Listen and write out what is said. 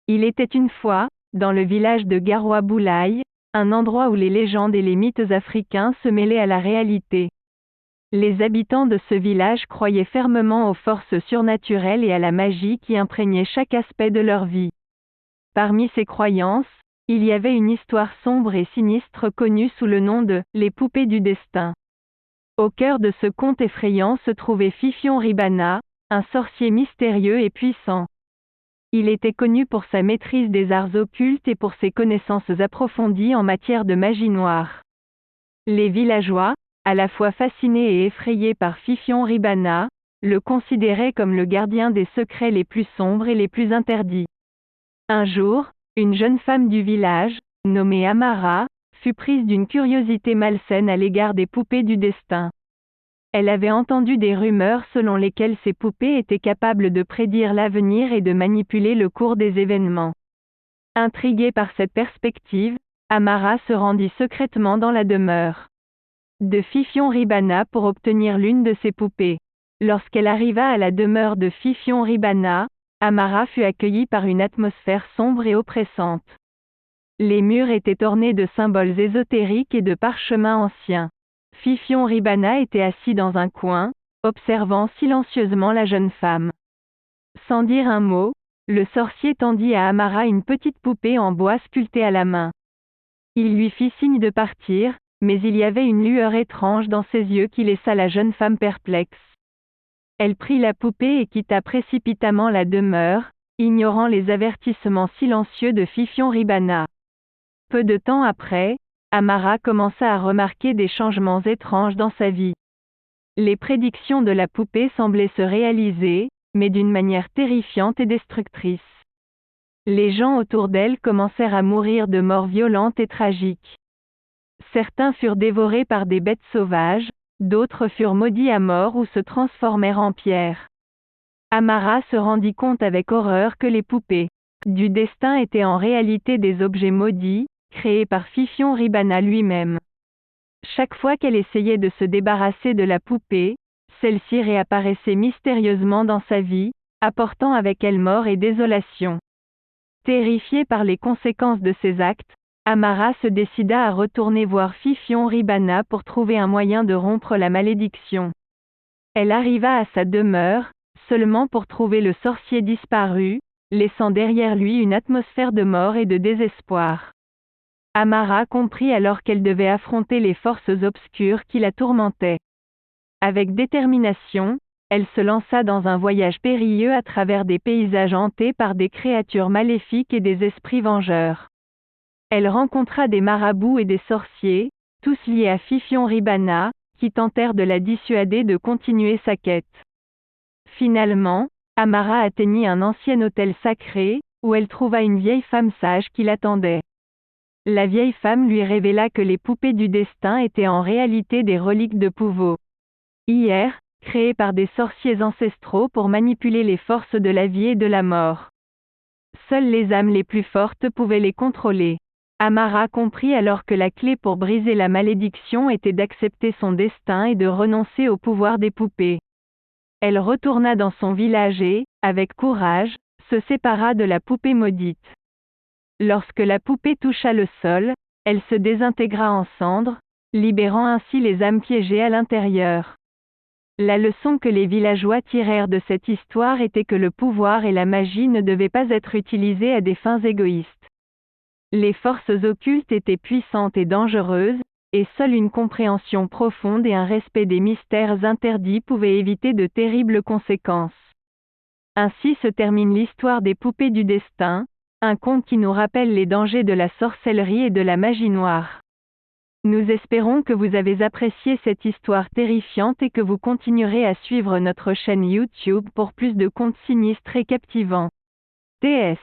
Il était une fois, dans le village de Garoua Boulaye, un endroit où les légendes et les mythes africains se mêlaient à la réalité. Les habitants de ce village croyaient fermement aux forces surnaturelles et à la magie qui imprégnaient chaque aspect de leur vie. Parmi ces croyances, il y avait une histoire sombre et sinistre connue sous le nom de « les poupées du destin ». Au cœur de ce conte effrayant se trouvait Fifion Ribana, un sorcier mystérieux et puissant. Il était connu pour sa maîtrise des arts occultes et pour ses connaissances approfondies en matière de magie noire. Les villageois, à la fois fascinés et effrayés par Fifion Ribana, le considéraient comme le gardien des secrets les plus sombres et les plus interdits. Un jour, une jeune femme du village, nommée Amara, fut prise d'une curiosité malsaine à l'égard des poupées du destin. Elle avait entendu des rumeurs selon lesquelles ces poupées étaient capables de prédire l'avenir et de manipuler le cours des événements. Intriguée par cette perspective, Amara se rendit secrètement dans la demeure de Fifion Ribana pour obtenir l'une de ces poupées. Lorsqu'elle arriva à la demeure de Fifion Ribana, Amara fut accueillie par une atmosphère sombre et oppressante. Les murs étaient ornés de symboles ésotériques et de parchemins anciens. Fifion Ribana était assis dans un coin, observant silencieusement la jeune femme. Sans dire un mot, le sorcier tendit à Amara une petite poupée en bois sculptée à la main. Il lui fit signe de partir, mais il y avait une lueur étrange dans ses yeux qui laissa la jeune femme perplexe. Elle prit la poupée et quitta précipitamment la demeure, ignorant les avertissements silencieux de Fifion Ribana. Peu de temps après, Amara commença à remarquer des changements étranges dans sa vie. Les prédictions de la poupée semblaient se réaliser, mais d'une manière terrifiante et destructrice. Les gens autour d'elle commencèrent à mourir de morts violentes et tragiques. Certains furent dévorés par des bêtes sauvages, d'autres furent maudits à mort ou se transformèrent en pierre. Amara se rendit compte avec horreur que les poupées du destin étaient en réalité des objets maudits, créés par Fifion Ribana lui-même. Chaque fois qu'elle essayait de se débarrasser de la poupée, celle-ci réapparaissait mystérieusement dans sa vie, apportant avec elle mort et désolation. Terrifiée par les conséquences de ses actes, Amara se décida à retourner voir Fifion Ribana pour trouver un moyen de rompre la malédiction. Elle arriva à sa demeure, seulement pour trouver le sorcier disparu, laissant derrière lui une atmosphère de mort et de désespoir. Amara comprit alors qu'elle devait affronter les forces obscures qui la tourmentaient. Avec détermination, elle se lança dans un voyage périlleux à travers des paysages hantés par des créatures maléfiques et des esprits vengeurs. Elle rencontra des marabouts et des sorciers, tous liés à Fifion Ribana, qui tentèrent de la dissuader de continuer sa quête. Finalement, Amara atteignit un ancien hôtel sacré, où elle trouva une vieille femme sage qui l'attendait. La vieille femme lui révéla que les poupées du destin étaient en réalité des reliques de Pouvo. Hier, créées par des sorciers ancestraux pour manipuler les forces de la vie et de la mort. Seules les âmes les plus fortes pouvaient les contrôler. Amara comprit alors que la clé pour briser la malédiction était d'accepter son destin et de renoncer au pouvoir des poupées. Elle retourna dans son village et, avec courage, se sépara de la poupée maudite. Lorsque la poupée toucha le sol, elle se désintégra en cendres, libérant ainsi les âmes piégées à l'intérieur. La leçon que les villageois tirèrent de cette histoire était que le pouvoir et la magie ne devaient pas être utilisés à des fins égoïstes. Les forces occultes étaient puissantes et dangereuses, et seule une compréhension profonde et un respect des mystères interdits pouvaient éviter de terribles conséquences. Ainsi se termine l'histoire des poupées du destin, un conte qui nous rappelle les dangers de la sorcellerie et de la magie noire. Nous espérons que vous avez apprécié cette histoire terrifiante et que vous continuerez à suivre notre chaîne YouTube pour plus de contes sinistres et captivants. TS